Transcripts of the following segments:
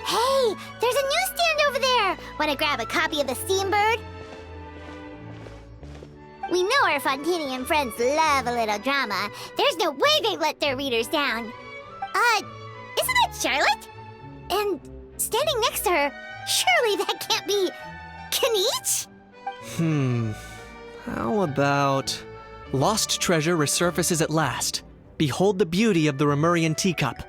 Hey, there's a newsstand over there! Want to grab a copy of the Steambird? We know our Fontanian friends love a little drama. There's no way they let their readers down. Isn't that Charlotte? And standing next to her, surely that can't be Kaniche? How about... Lost treasure resurfaces at last. Behold the beauty of the Remurian teacup.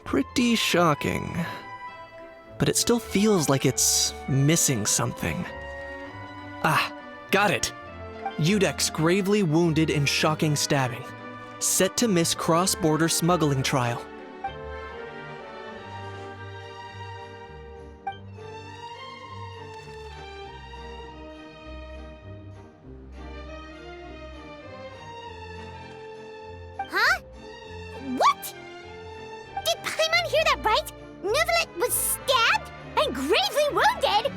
Pretty shocking. But it still feels like it's missing something. Ah, got it! Udex gravely wounded in shocking stabbing. Set to miss cross-border smuggling trial. Huh? What? Did Paimon hear that right? Neuvillette was stabbed and gravely wounded?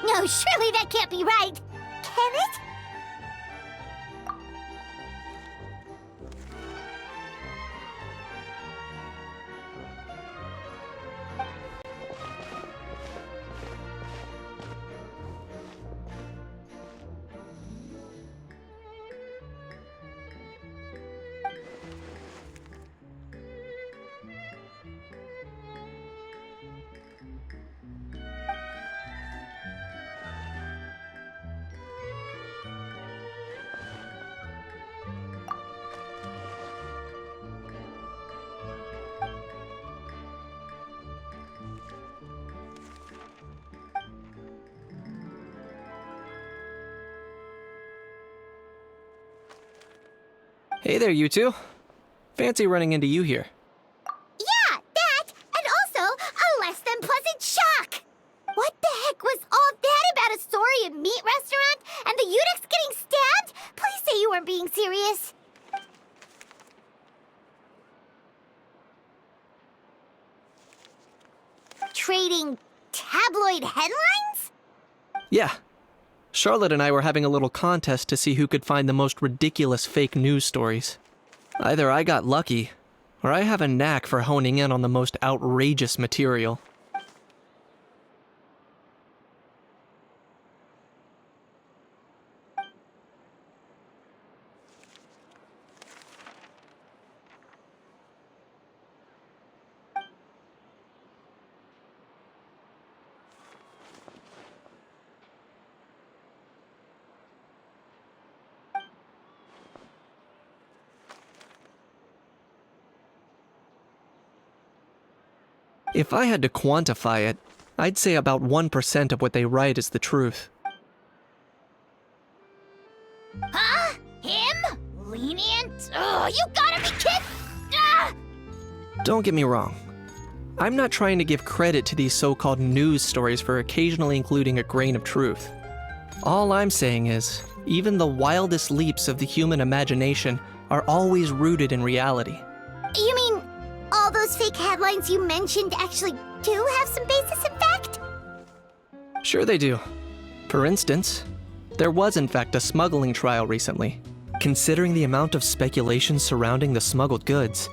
No, surely that can't be right. Can it? Hey there, you two. Fancy running into you here. Yeah, that, and also a less than pleasant shock. What the heck was all that about a Saurian meat restaurant and the Udex getting stabbed? Please say you weren't being serious. Trading tabloid headlines? Yeah. Charlotte and I were having a little contest to see who could find the most ridiculous fake news stories. Either I got lucky, or I have a knack for honing in on the most outrageous material. If I had to quantify it, I'd say about 1% of what they write is the truth. Huh? Him? Lenient? Oh, you gotta be kidding! Ah! Don't get me wrong. I'm not trying to give credit to these so-called news stories for occasionally including a grain of truth. All I'm saying is, even the wildest leaps of the human imagination are always rooted in reality. You mean all those fake headlines you mentioned actually do have some basis in fact? Sure they do. For instance, there was in fact a smuggling trial recently. Considering the amount of speculation surrounding the smuggled goods,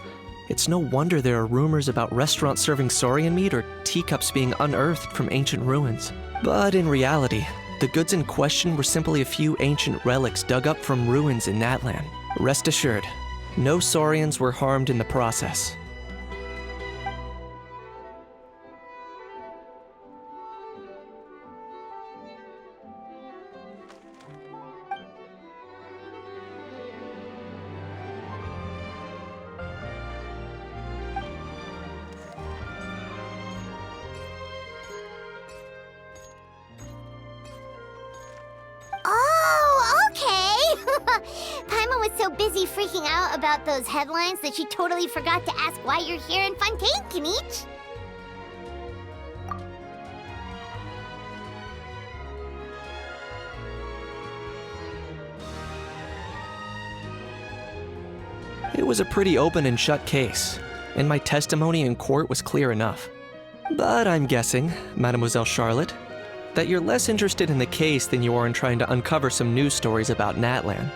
it's no wonder there are rumors about restaurants serving saurian meat or teacups being unearthed from ancient ruins. But in reality, the goods in question were simply a few ancient relics dug up from ruins in Natlan. Rest assured, no saurians were harmed in the process. was so busy freaking out about those headlines that she totally forgot to ask why you're here in Fontaine, Kinich. It was a pretty open and shut case, and my testimony in court was clear enough. But I'm guessing, Mademoiselle Charlotte, that you're less interested in the case than you are in trying to uncover some news stories about Natlan.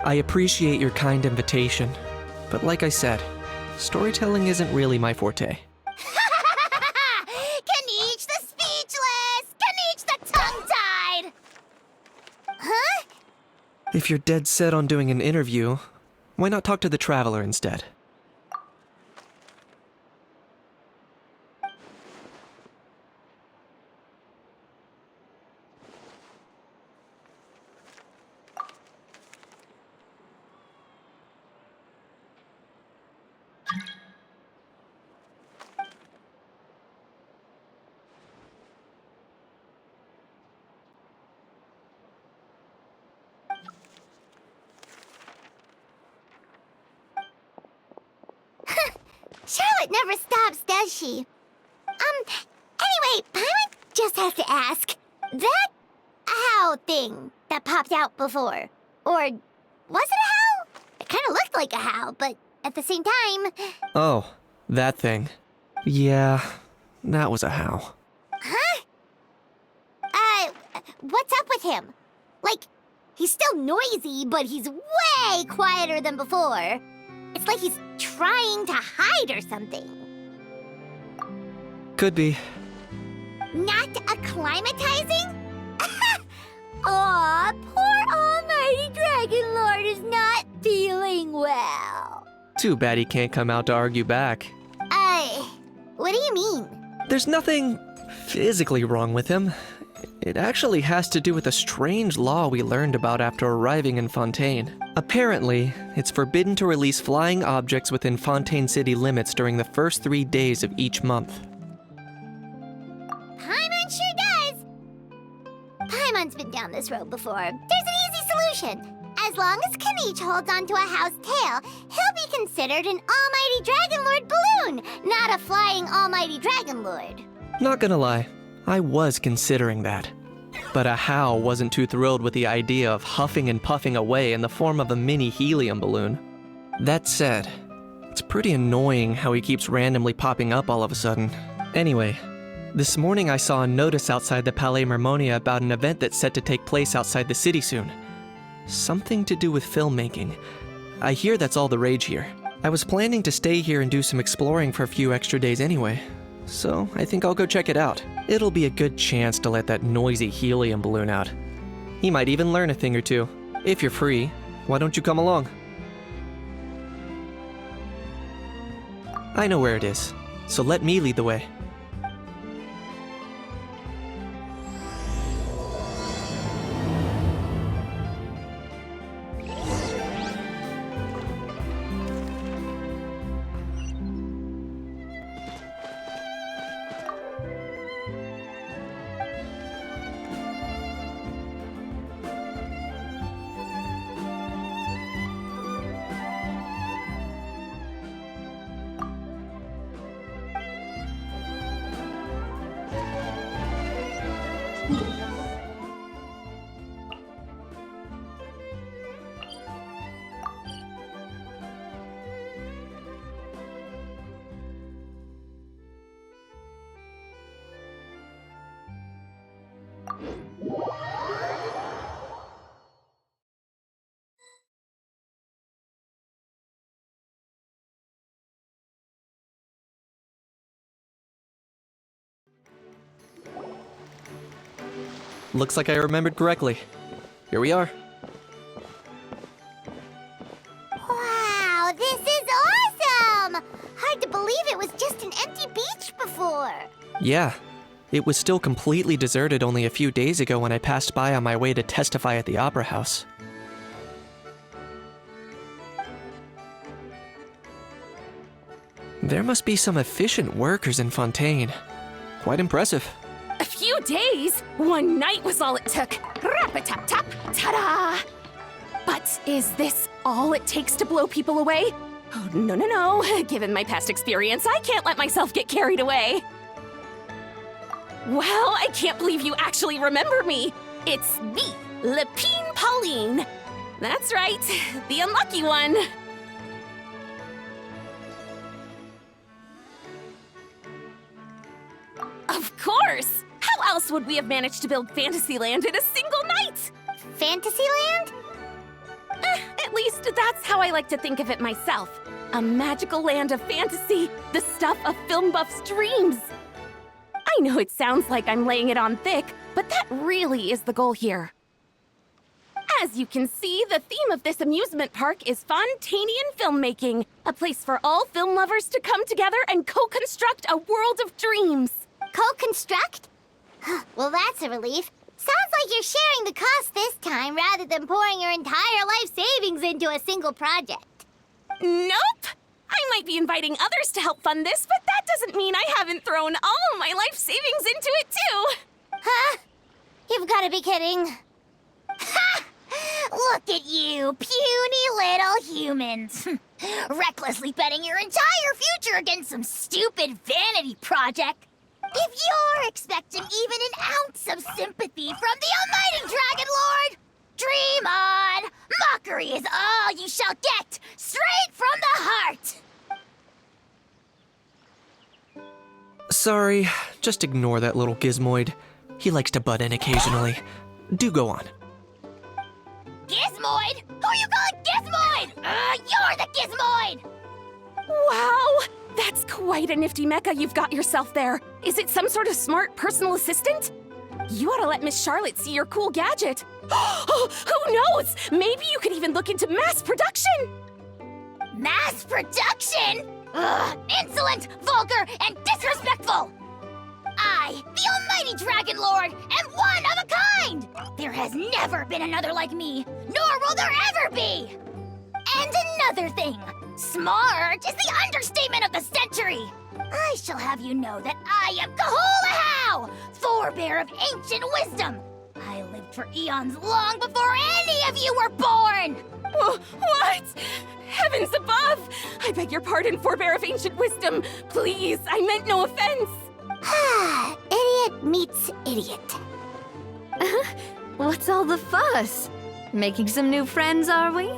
I appreciate your kind invitation, but like I said, storytelling isn't really my forte. Kinich the speechless! Kinich the tongue-tied! Huh? If you're dead set on doing an interview, why not talk to the Traveler instead? Charlotte never stops, does she? Anyway, Paimon just has to ask. That owl thing that popped out before, or was it a howl? It kind of looked like a howl, but at the same time... Oh, that thing. Yeah, that was a howl. Huh? What's up with him? Like, he's still noisy, but he's way quieter than before. It's like he's trying to hide or something. Could be. Not acclimatizing? Aw, poor Almighty Dragon Lord is not feeling well. Too bad he can't come out to argue back. What do you mean? There's nothing physically wrong with him. It actually has to do with a strange law we learned about after arriving in Fontaine. Apparently, it's forbidden to release flying objects within Fontaine city limits during the first 3 days of each month. Paimon sure does! Paimon's been down this road before. There's an easy solution. As long as Kinich holds onto a house tail, he'll be considered an Almighty Dragon Lord balloon, not a flying Almighty Dragon Lord. Not gonna lie, I was considering that. But Ahau wasn't too thrilled with the idea of huffing and puffing away in the form of a mini helium balloon. That said, it's pretty annoying how he keeps randomly popping up all of a sudden. Anyway, this morning I saw a notice outside the Palais Mermonia about an event that's set to take place outside the city soon. Something to do with filmmaking. I hear that's all the rage here. I was planning to stay here and do some exploring for a few extra days anyway, so I think I'll go check it out. It'll be a good chance to let that noisy helium balloon out. He might even learn a thing or two. If you're free, why don't you come along? I know where it is, so let me lead the way. Looks like I remembered correctly. Here we are. Wow, this is awesome! Hard to believe it was just an empty beach before. Yeah, it was still completely deserted only a few days ago when I passed by on my way to testify at the Opera House. There must be some efficient workers in Fontaine. Quite impressive. A few days? One night was all it took. Rap-a-tap-tap, ta-da! But is this all it takes to blow people away? Oh, no. Given my past experience, I can't let myself get carried away. Well, I can't believe you actually remember me. It's me, Lapine Pauline. That's right, the unlucky one. Of course! How else would we have managed to build Fantasyland in a single night? Fantasyland? At least that's how I like to think of it myself. A magical land of fantasy, the stuff of film buffs' dreams. I know it sounds like I'm laying it on thick, but that really is the goal here. As you can see, the theme of this amusement park is Fontanian filmmaking, a place for all film lovers to come together and co-construct a world of dreams. Co-construct? Well, that's a relief. Sounds like you're sharing the cost this time rather than pouring your entire life savings into a single project. Nope! I might be inviting others to help fund this, but that doesn't mean I haven't thrown all my life savings into it too! Huh? You've got to be kidding. Ha! Look at you, puny little humans. Recklessly betting your entire future against some stupid vanity project. If you're expecting even an ounce of sympathy from the almighty Dragon Lord, dream on! Mockery is all you shall get, straight from the heart! Sorry, just ignore that little gizmoid. He likes to butt in occasionally. Do go on. Gizmoid? Who you calling Gizmoid? You're the Gizmoid! Wow! That's quite a nifty mecha you've got yourself there. Is it some sort of smart personal assistant? You ought to let Miss Charlotte see your cool gadget. Oh, who knows? Maybe you could even look into mass production! Mass production? Ugh, insolent, vulgar, and disrespectful! I, the almighty Dragon Lord, am one of a kind! There has never been another like me, nor will there ever be! And another thing, smart is the understatement of the century! I shall have you know that I am Kahulahau, forebear of ancient wisdom! I lived for eons long before any of you were born! What? Heavens above! I beg your pardon, forebear of ancient wisdom. Please, I meant no offense. Idiot meets idiot. What's all the fuss? Making some new friends, are we?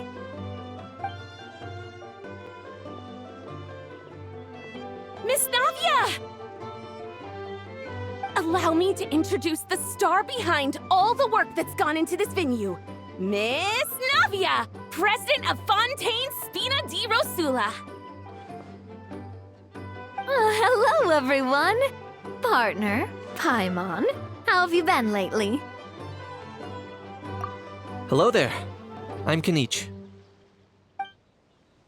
Miss Navia! Allow me to introduce the star behind all the work that's gone into this venue. Miss Navia, president of Fontaine Spina di Rosula. Hello, everyone. Partner, Paimon, how have you been lately? Hello there. I'm Kanich.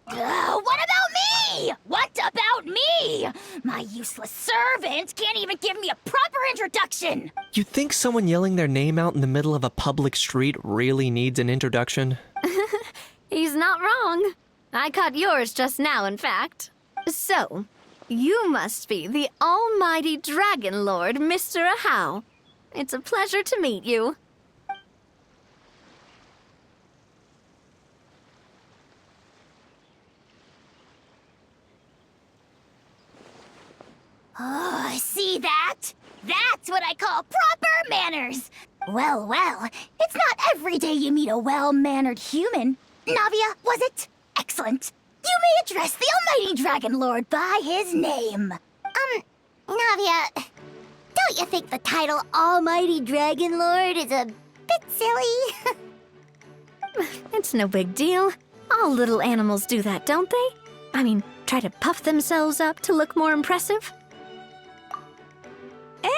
What about me? What about me? My useless servant can't even give me a proper introduction. You think someone yelling their name out in the middle of a public street really needs an introduction? He's not wrong. I caught yours just now, in fact. So, you must be the almighty Dragon Lord, Mr. Ahau. It's a pleasure to meet you. Oh, see that? That's what I call proper manners. Well, it's not every day you meet a well-mannered human. Navia, was it? Excellent. You may address the almighty Dragon Lord by his name. Navia, don't you think the title Almighty Dragon Lord is a bit silly? It's no big deal. All little animals do that, don't they? I mean, try to puff themselves up to look more impressive.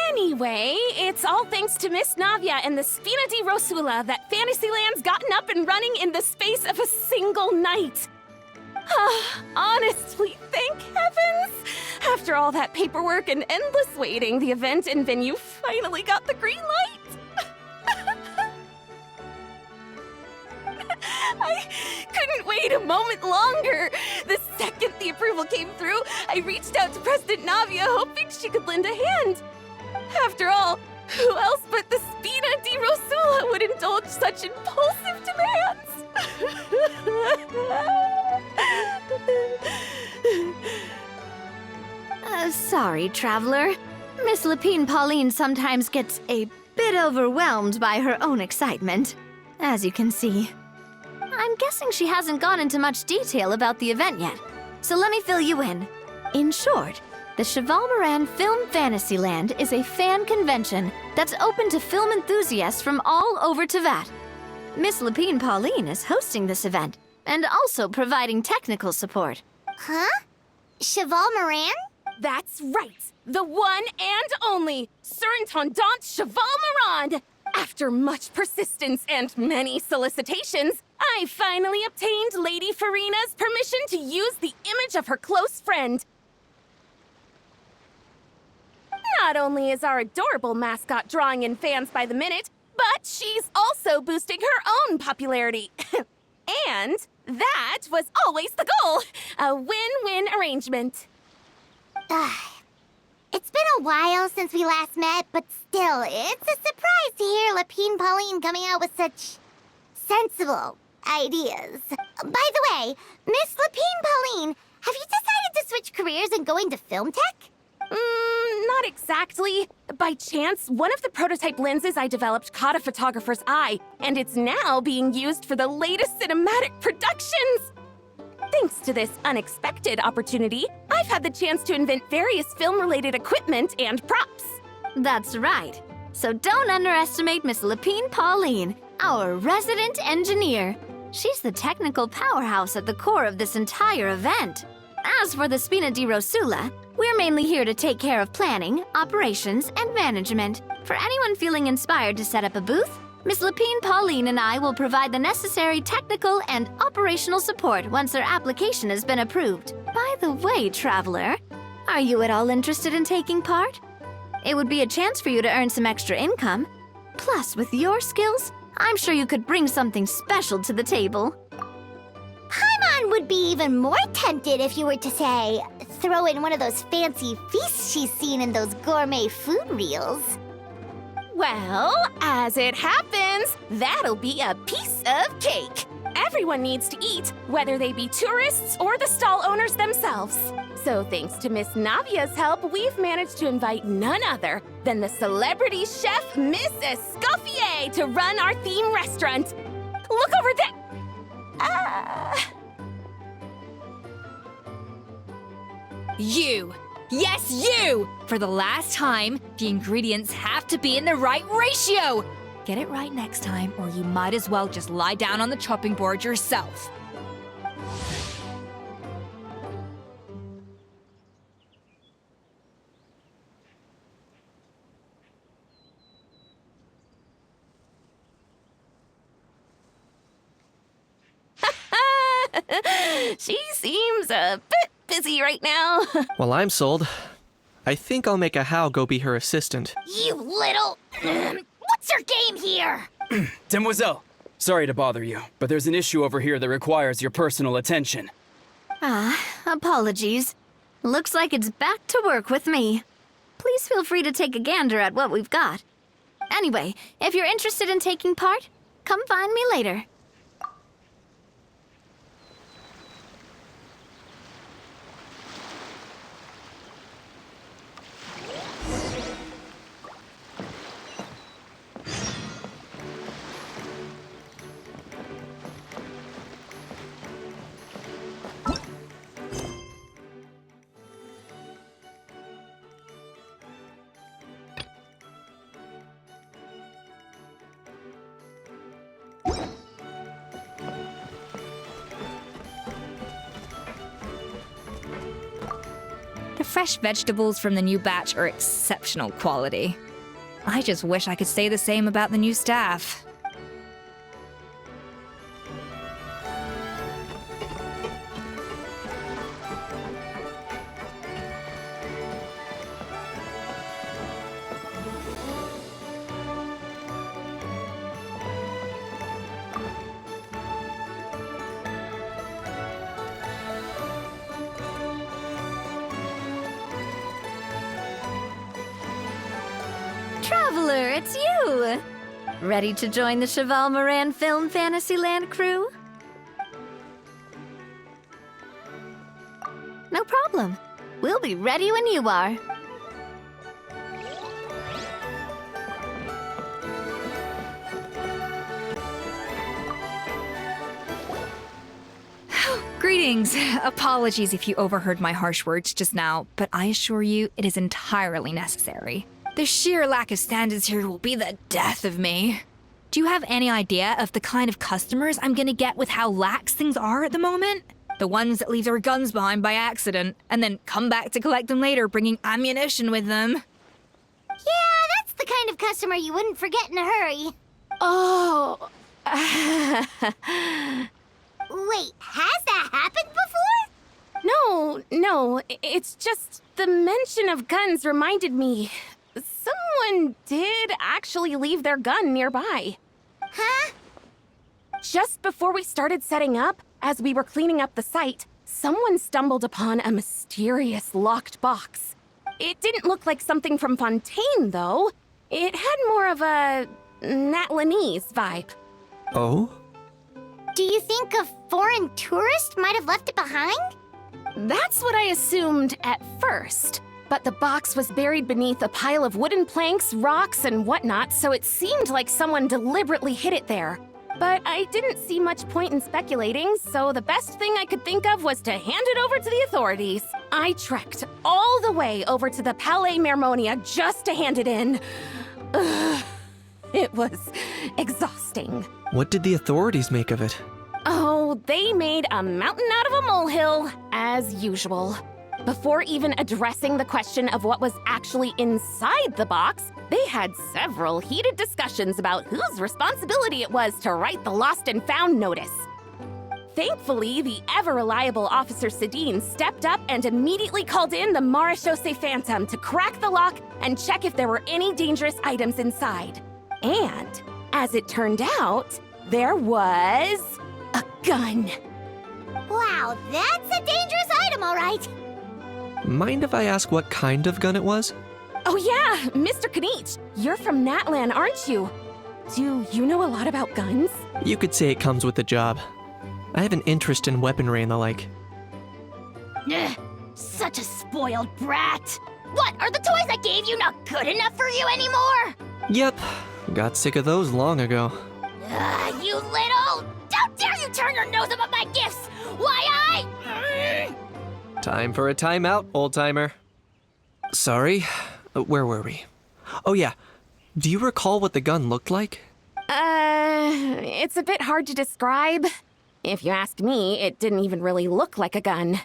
Anyway, it's all thanks to Miss Navia and the Spina di Rosula that Fantasyland's gotten up and running in the space of a single night. Honestly, thank heavens! After all that paperwork and endless waiting, the event and venue finally got the green light. I couldn't wait a moment longer. The second the approval came through, I reached out to President Navia hoping she could lend a hand. After all, who else but the Spina di Rosula would indulge such impulsive demands? Sorry, traveler. Miss Lapine Pauline sometimes gets a bit overwhelmed by her own excitement, as you can see. I'm guessing she hasn't gone into much detail about the event yet, so let me fill you in. In short, the Cheval Moran Film Fantasyland is a fan convention that's open to film enthusiasts from all over Teyvat. Miss Lapine Pauline is hosting this event and also providing technical support. Huh? Cheval Moran? That's right! The one and only Surintendant Cheval Moran! After much persistence and many solicitations, I finally obtained Lady Farina's permission to use the image of her close friend. Not only is our adorable mascot drawing in fans by the minute, but she's also boosting her own popularity. And that was always the goal! A win-win arrangement. It's been a while since we last met, but still, it's a surprise to hear Lapine Pauline coming out with such sensible ideas. By the way, Miss Lapine Pauline, have you decided to switch careers and go into film tech? Not exactly. By chance, one of the prototype lenses I developed caught a photographer's eye, and it's now being used for the latest cinematic productions. Thanks to this unexpected opportunity, I've had the chance to invent various film-related equipment and props. That's right. So don't underestimate Miss Lapine Pauline, our resident engineer. She's the technical powerhouse at the core of this entire event. As for the Spina di Rosula, we're mainly here to take care of planning, operations, and management. For anyone feeling inspired to set up a booth, Miss Lapine Pauline and I will provide the necessary technical and operational support once their application has been approved. By the way, traveler, are you at all interested in taking part? It would be a chance for you to earn some extra income. Plus, with your skills, I'm sure you could bring something special to the table. Paimon would be even more tempted if you were to, say, throw in one of those fancy feasts she's seen in those gourmet food reels. Well, as it happens, that'll be a piece of cake. Everyone needs to eat, whether they be tourists or the stall owners themselves. So thanks to Miss Navia's help, we've managed to invite none other than the celebrity chef, Miss Escoffier, to run our theme restaurant. Look over there! You! Yes, you! For the last time, the ingredients have to be in the right ratio! Get it right next time, or you might as well just lie down on the chopping board yourself. She seems a bit busy right now. Well, I'm sold. I think I'll make a How go be her assistant. You little... What's your game here? Demoiselle, sorry to bother you, but there's an issue over here that requires your personal attention. Apologies. Looks like it's back to work with me. Please feel free to take a gander at what we've got. Anyway, if you're interested in taking part, come find me later. The fresh vegetables from the new batch are exceptional quality. I just wish I could say the same about the new staff. Traveler, it's you! Ready to join the Cheval Moran Film Fantasyland crew? No problem. We'll be ready when you are. Greetings. Apologies if you overheard my harsh words just now, but I assure you it is entirely necessary. The sheer lack of standards here will be the death of me. Do you have any idea of the kind of customers I'm gonna get with how lax things are at the moment? The ones that leave their guns behind by accident and then come back to collect them later bringing ammunition with them. Yeah, that's the kind of customer you wouldn't forget in a hurry. Oh. Wait, has that happened before? No, it's just the mention of guns reminded me. Someone did actually leave their gun nearby. Huh? Just before we started setting up, as we were cleaning up the site, someone stumbled upon a mysterious locked box. It didn't look like something from Fontaine, though. It had more of a Natlanese vibe. Oh? Do you think a foreign tourist might have left it behind? That's what I assumed at first. But the box was buried beneath a pile of wooden planks, rocks, and whatnot, so it seemed like someone deliberately hid it there. But I didn't see much point in speculating, so the best thing I could think of was to hand it over to the authorities. I trekked all the way over to the Palais Mermonia just to hand it in. Ugh, it was exhausting. What did the authorities make of it? Oh, they made a mountain out of a molehill, as usual. Before even addressing the question of what was actually inside the box, they had several heated discussions about whose responsibility it was to write the lost and found notice. Thankfully, the ever-reliable Officer Sedine stepped up and immediately called in the Marechaussee Phantom to crack the lock and check if there were any dangerous items inside. And, as it turned out, there was a gun. Wow, that's a dangerous item, all right. Mind if I ask what kind of gun it was? Oh yeah, Mr. Kanich, you're from Natlan, aren't you? Do you know a lot about guns? You could say it comes with the job. I have an interest in weaponry and the like. Ugh, such a spoiled brat. What, are the toys I gave you not good enough for you anymore? Yep, got sick of those long ago. You little... Don't dare you turn your nose up at my gifts! Why, Time for a timeout, old-timer. Sorry, where were we? Oh yeah, do you recall what the gun looked like? It's a bit hard to describe. If you ask me, it didn't even really look like a gun.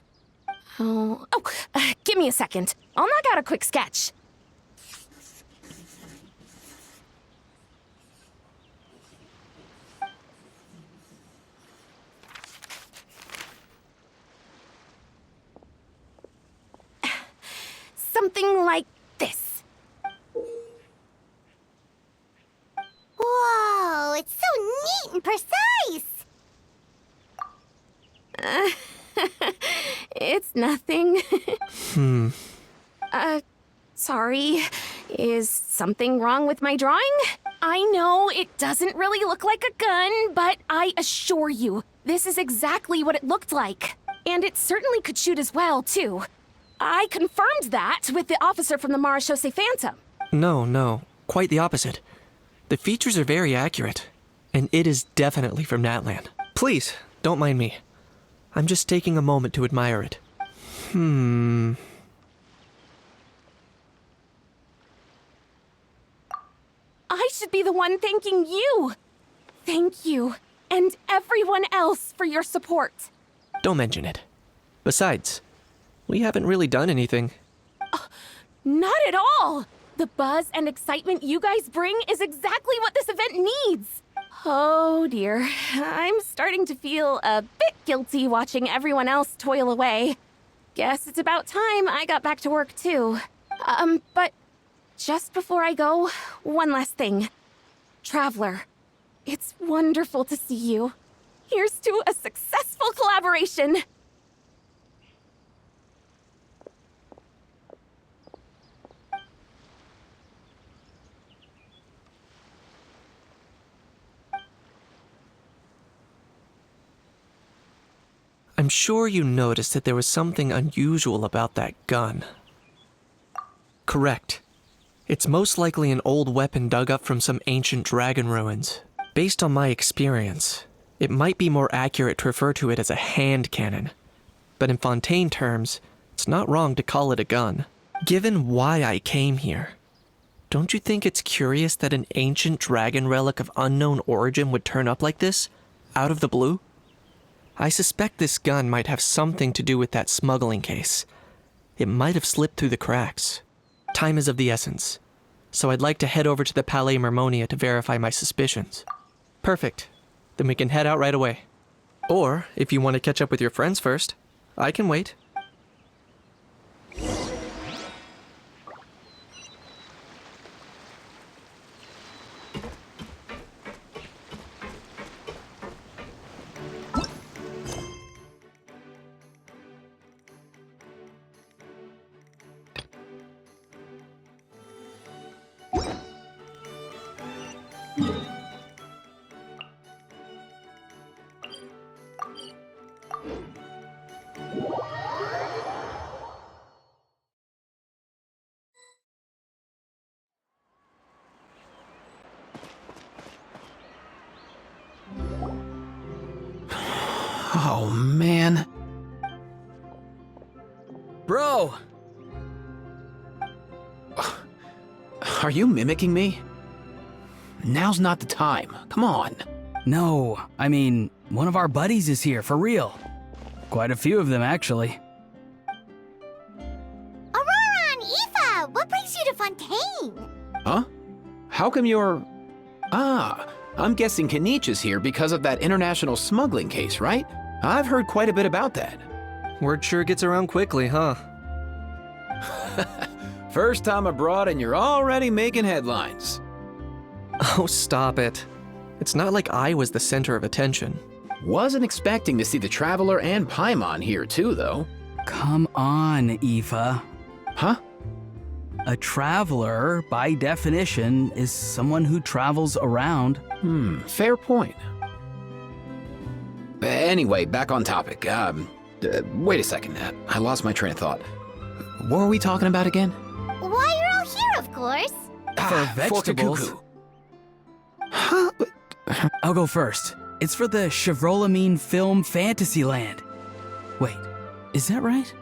Give me a second. I'll knock out a quick sketch. Something like this. Whoa, it's so neat and precise. It's nothing. Sorry. Is something wrong with my drawing? I know it doesn't really look like a gun, but I assure you, this is exactly what it looked like. And it certainly could shoot as well, too. I confirmed that with the officer from the Marechaussee Phantom. No, quite the opposite. The features are very accurate, and it is definitely from Natlan. Please, don't mind me. I'm just taking a moment to admire it. I should be the one thanking you. Thank you, and everyone else for your support. Don't mention it. Besides, we haven't really done anything. Not at all! The buzz and excitement you guys bring is exactly what this event needs! Oh dear, I'm starting to feel a bit guilty watching everyone else toil away. Guess it's about time I got back to work too. But just before I go, one last thing. Traveler, it's wonderful to see you. Here's to a successful collaboration! I'm sure you noticed that there was something unusual about that gun. Correct. It's most likely an old weapon dug up from some ancient dragon ruins. Based on my experience, it might be more accurate to refer to it as a hand cannon. But in Fontaine terms, it's not wrong to call it a gun. Given why I came here, don't you think it's curious that an ancient dragon relic of unknown origin would turn up like this, out of the blue? I suspect this gun might have something to do with that smuggling case. It might have slipped through the cracks. Time is of the essence, so I'd like to head over to the Palais Mermonia to verify my suspicions. Perfect. Then we can head out right away. Or, if you want to catch up with your friends first, I can wait. Oh, man. Bro! Are you mimicking me? Now's not the time. Come on. No, I mean, one of our buddies is here, for real. Quite a few of them, actually. Aurora and Aoife, what brings you to Fontaine? Huh? How come you're... Ah, I'm guessing Kaniche is here because of that international smuggling case, right? I've heard quite a bit about that. Word sure gets around quickly, huh? First time abroad and you're already making headlines. Oh, stop it. It's not like I was the center of attention. Wasn't expecting to see the Traveler and Paimon here too, though. Come on, Aoife. Huh? A traveler, by definition, is someone who travels around. Fair point. Anyway, back on topic. Wait a second. I lost my train of thought. What were we talking about again? Why, you're all here, of course. For vegetables. Cuckoo. Huh? I'll go first. It's for the Chevrolamine film Fantasyland. Wait, is that right?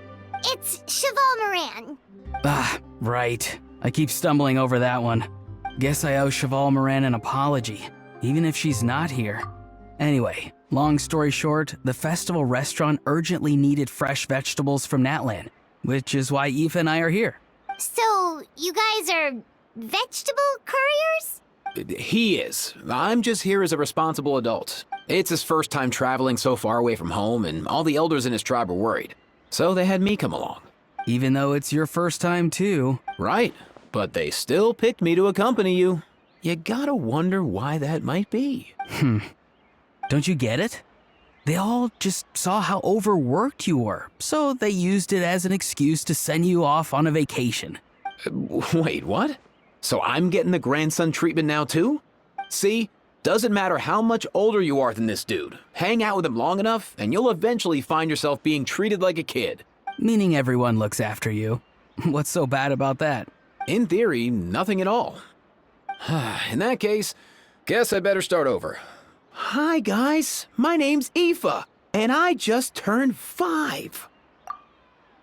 It's Cheval Moran. Ah, right. I keep stumbling over that one. Guess I owe Cheval Moran an apology, even if she's not here. Anyway, long story short, the festival restaurant urgently needed fresh vegetables from Natlan, which is why Aoife and I are here. So, you guys are vegetable couriers? He is. I'm just here as a responsible adult. It's his first time traveling so far away from home, and all the elders in his tribe were worried. So they had me come along. Even though it's your first time too. Right, but they still picked me to accompany you. You gotta wonder why that might be. Don't you get it? They all just saw how overworked you were, so they used it as an excuse to send you off on a vacation. Wait, what? So I'm getting the grandson treatment now too? See, doesn't matter how much older you are than this dude. Hang out with him long enough, and you'll eventually find yourself being treated like a kid. Meaning everyone looks after you. What's so bad about that? In theory, nothing at all. In that case, guess I better start over. Hi guys, my name's Aoife, and I just turned 5.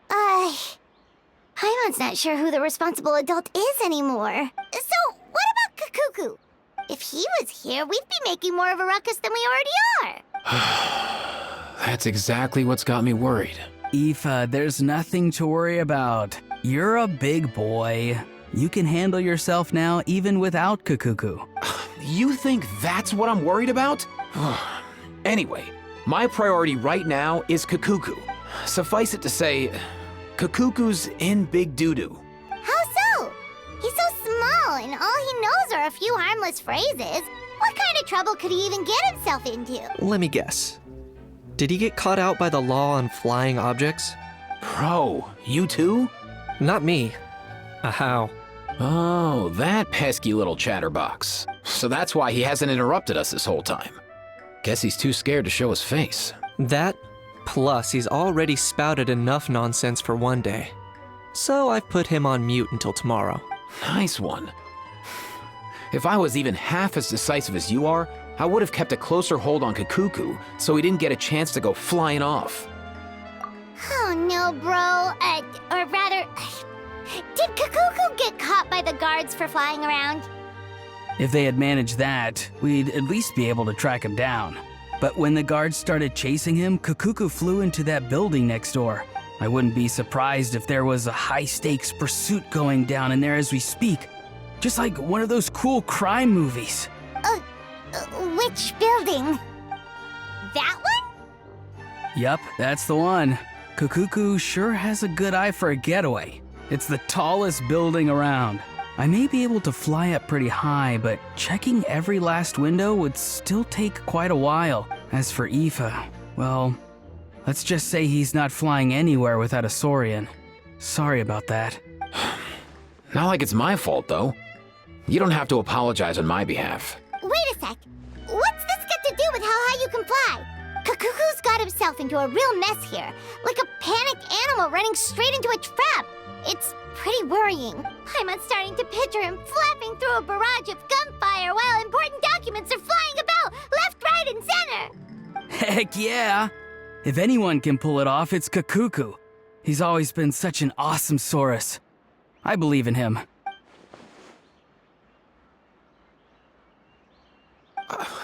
Paimon's not sure who the responsible adult is anymore. So, what about Kakuku? If he was here, we'd be making more of a ruckus than we already are. That's exactly what's got me worried. Aoife, there's nothing to worry about. You're a big boy. You can handle yourself now even without Kakuku. You think that's what I'm worried about? Anyway, my priority right now is Kakuku. Suffice it to say, Kakuku's in big doo-doo. How so? He's so small, and all he knows are a few harmless phrases. What kind of trouble could he even get himself into? Let me guess. Did he get caught out by the law on flying objects? Bro, you too? Not me. How? Oh, that pesky little chatterbox. So that's why he hasn't interrupted us this whole time. Guess he's too scared to show his face. That, Plus, he's already spouted enough nonsense for one day. So I've put him on mute until tomorrow. Nice one. If I was even half as decisive as you are, I would have kept a closer hold on Kakuku so he didn't get a chance to go flying off. Oh no, bro. Or rather, did Kakuku get caught by the guards for flying around? If they had managed that, we'd at least be able to track him down. But when the guards started chasing him, Kakuku flew into that building next door. I wouldn't be surprised if there was a high-stakes pursuit going down in there as we speak. Just like one of those cool crime movies. Which building? That one? Yup, that's the one. Kakuku sure has a good eye for a getaway. It's the tallest building around. I may be able to fly up pretty high, but checking every last window would still take quite a while. As for Aoife, well, let's just say he's not flying anywhere without a Saurian. Sorry about that. Not like it's my fault, though. You don't have to apologize on my behalf. Wait a sec. What's this got to do with how high you can fly? Kakuku's got himself into a real mess here, like a panicked animal running straight into a trap. It's pretty worrying. I'm starting to picture him flapping through a barrage of gunfire while important documents are flying about left, right, and center. Heck yeah! If anyone can pull it off, it's Kakuku. He's always been such an awesome Saurus. I believe in him.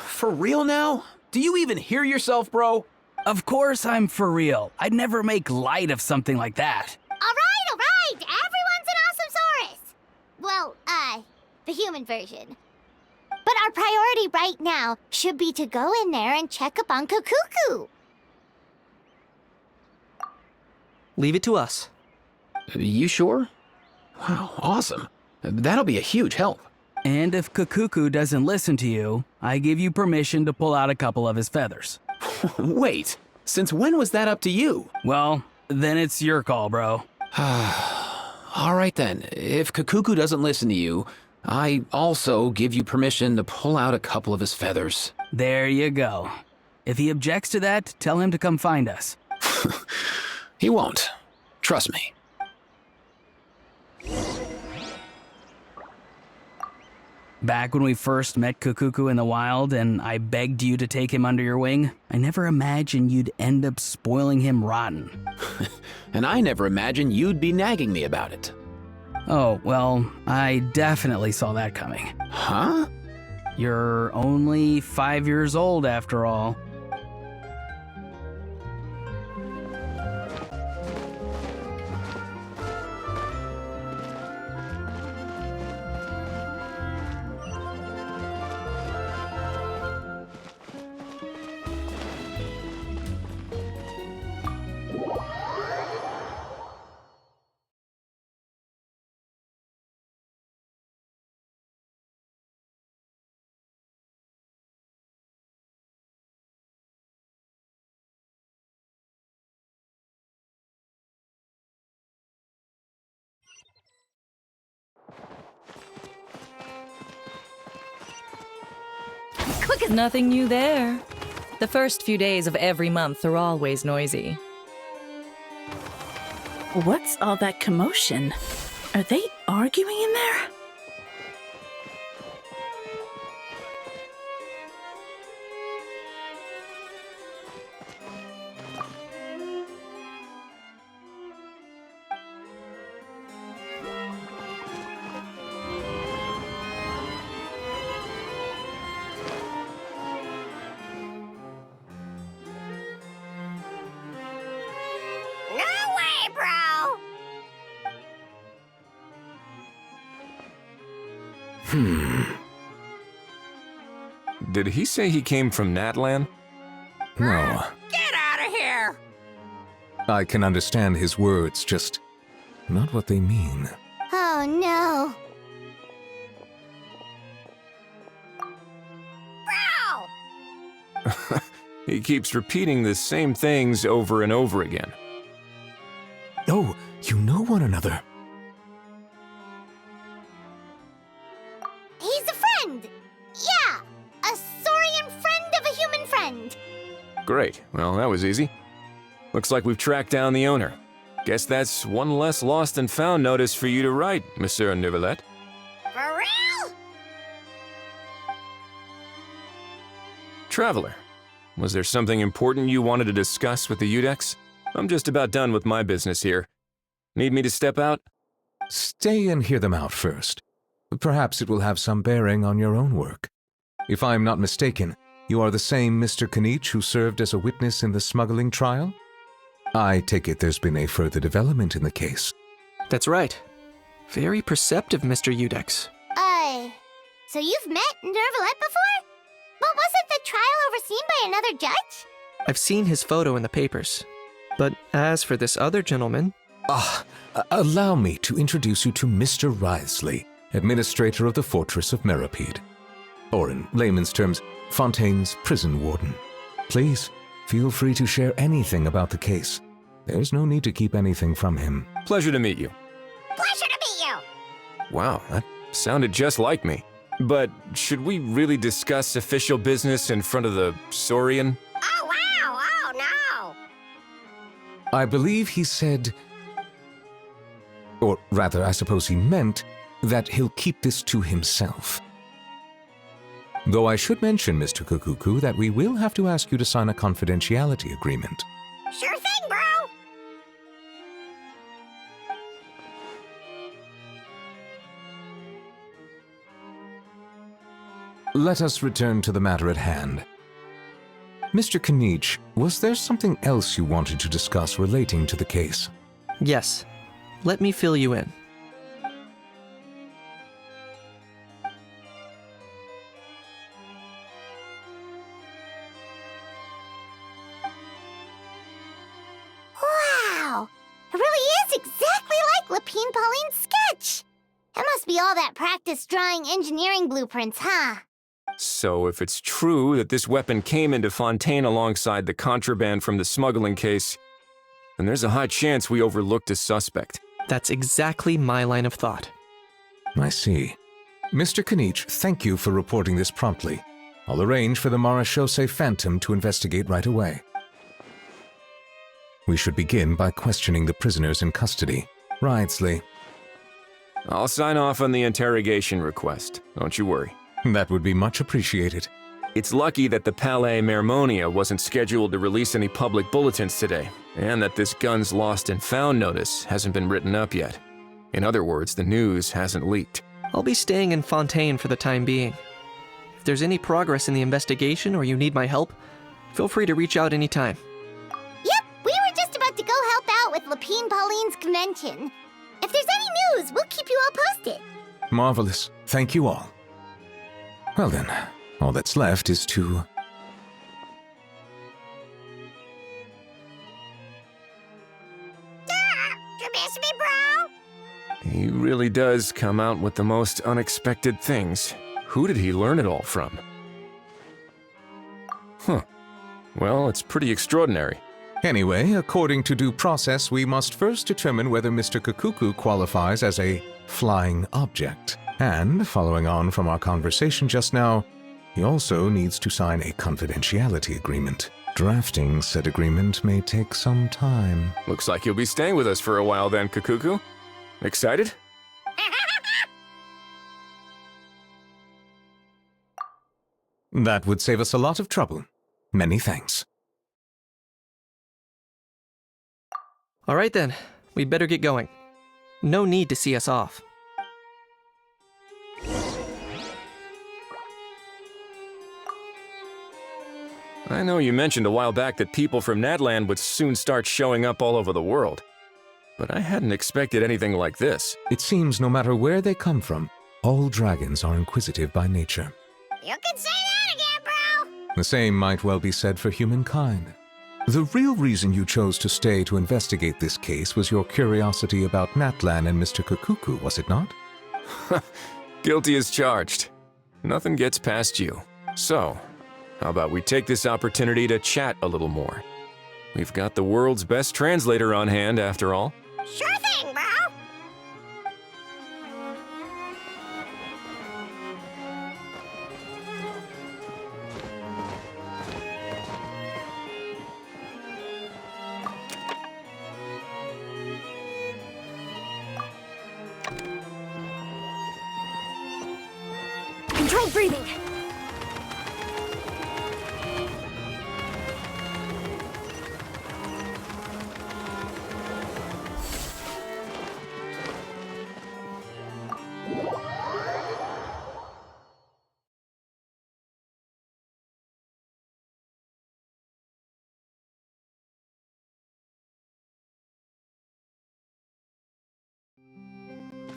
For real now? Do you even hear yourself, bro? Of course I'm for real. I'd never make light of something like that. All right. Everyone's an awesome Saurus. Well, the human version. But our priority right now should be to go in there and check up on Kakuku. Leave it to us. You sure? Wow, awesome. That'll be a huge help. And if Kakuku doesn't listen to you, I give you permission to pull out a couple of his feathers. Wait, since when was that up to you? Well, then it's your call, bro. All right then, if Kakuku doesn't listen to you, I also give you permission to pull out a couple of his feathers. There you go. If he objects to that, tell him to come find us. He won't. Trust me. Back when we first met Kakuku in the wild and I begged you to take him under your wing, I never imagined you'd end up spoiling him rotten. And I never imagined you'd be nagging me about it. Oh, well, I definitely saw that coming. Huh? You're only 5 years old after all. Quick as Nothing new there. The first few days of every month are always noisy. What's all that commotion? Are they arguing in there? No way, bro! Did he say he came from Natlan? No. Get out of here! I can understand his words, just not what they mean. Oh no. Bro! He keeps repeating the same things over and over again. Oh, you know one another. He's a friend! Yeah! A saurian friend of a human friend! Great. Well, that was easy. Looks like we've tracked down the owner. Guess that's one less lost and found notice for you to write, Monsieur Neuvillette. For real? Traveler, was there something important you wanted to discuss with the Udex? I'm just about done with my business here. Need me to step out? Stay and hear them out first. Perhaps it will have some bearing on your own work. If I am not mistaken, you are the same Mr. Kanich who served as a witness in the smuggling trial? I take it there's been a further development in the case. That's right. Very perceptive, Mr. Udex. So you've met Neuvillette before? But wasn't the trial overseen by another judge? I've seen his photo in the papers. But as for this other gentleman... Allow me to introduce you to Mr. Wriothesley, administrator of the Fortress of Meripede. Or in layman's terms, Fontaine's prison warden. Please, feel free to share anything about the case. There's no need to keep anything from him. Pleasure to meet you. Pleasure to meet you! Wow, that sounded just like me. But should we really discuss official business in front of the Saurian? Oh, wow! Oh, no! I believe he said, or rather, I suppose he meant, that he'll keep this to himself. Though I should mention, Mr. Kukuku, that we will have to ask you to sign a confidentiality agreement. Sure thing, bro! Let us return to the matter at hand. Mr. Kanich, was there something else you wanted to discuss relating to the case? Yes. Let me fill you in. Wow! It really is exactly like Lapine Pauline's sketch! It must be all that practice drawing engineering blueprints, huh? So if it's true that this weapon came into Fontaine alongside the contraband from the smuggling case, then there's a high chance we overlooked a suspect. That's exactly my line of thought. I see. Mr. Kanich, thank you for reporting this promptly. I'll arrange for the Marechaussee Phantom to investigate right away. We should begin by questioning the prisoners in custody. Wriothesley. I'll sign off on the interrogation request, don't you worry. That would be much appreciated. It's lucky that the Palais Mermonia wasn't scheduled to release any public bulletins today, and that this gun's lost and found notice hasn't been written up yet. In other words, the news hasn't leaked. I'll be staying in Fontaine for the time being. If there's any progress in the investigation or you need my help, feel free to reach out anytime. Yep, we were just about to go help out with Lapine Pauline's convention. If there's any news, we'll keep you all posted. Marvelous. Thank you all. Well then, all that's left is to... You miss me, bro? He really does come out with the most unexpected things. Who did he learn it all from? Huh. Well, it's pretty extraordinary. Anyway, according to due process, we must first determine whether Mr. Kukuku qualifies as a flying object. And, following on from our conversation just now, he also needs to sign a confidentiality agreement. Drafting said agreement may take some time. Looks like you'll be staying with us for a while then, Kukuku. Excited? That would save us a lot of trouble. Many thanks. All right then, we better get going. No need to see us off. I know you mentioned a while back that people from Nadland would soon start showing up all over the world. But I hadn't expected anything like this. It seems no matter where they come from, all dragons are inquisitive by nature. You can say that again, bro! The same might well be said for humankind. The real reason you chose to stay to investigate this case was your curiosity about Natlan and Mr. Kukuku, was it not? Guilty as charged. Nothing gets past you. So, how about we take this opportunity to chat a little more? We've got the world's best translator on hand, after all. Sure thing, bro! Controlled breathing.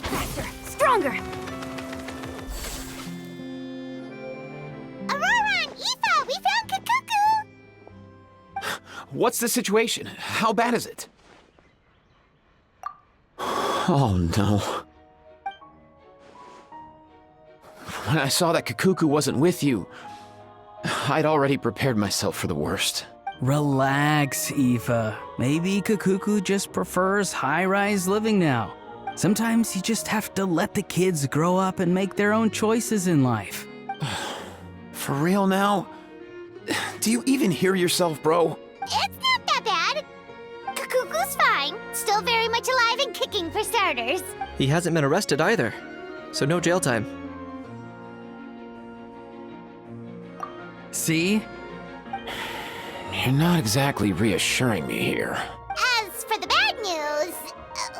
Faster, stronger. Aurora and Aoife, we found Kakuku! What's the situation? How bad is it? Oh no. When I saw that Kakuku wasn't with you, I'd already prepared myself for the worst. Relax, Aoife. Maybe Kakuku just prefers high-rise living now. Sometimes you just have to let the kids grow up and make their own choices in life. For real now? Do you even hear yourself, bro? It's not that bad. Kakuku's fine. Still very much alive and kicking for starters. He hasn't been arrested either, so no jail time. See? You're not exactly reassuring me here. As for the bad news,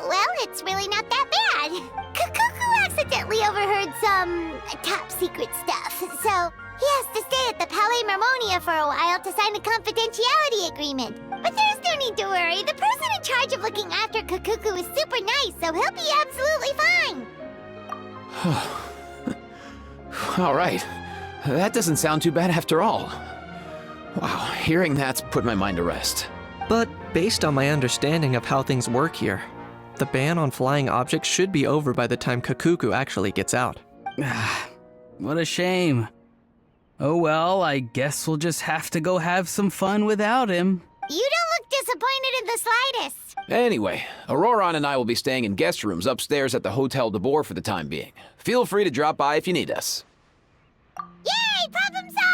well, it's really not that bad. Kakuku accidentally overheard some top secret stuff, so he has to stay at the Palais Marmonia for a while to sign a confidentiality agreement. But there's no need to worry. The person in charge of looking after Kakuku is super nice, so he'll be absolutely fine. All right. That doesn't sound too bad after all. Wow, hearing that's put my mind to rest. But based on my understanding of how things work here, the ban on flying objects should be over by the time Kakuku actually gets out. What a shame. Oh well, I guess we'll just have to go have some fun without him. You don't look disappointed in the slightest. Anyway, Auroron and I will be staying in guest rooms upstairs at the Hotel de Boer for the time being. Feel free to drop by if you need us. Yay, problem solved!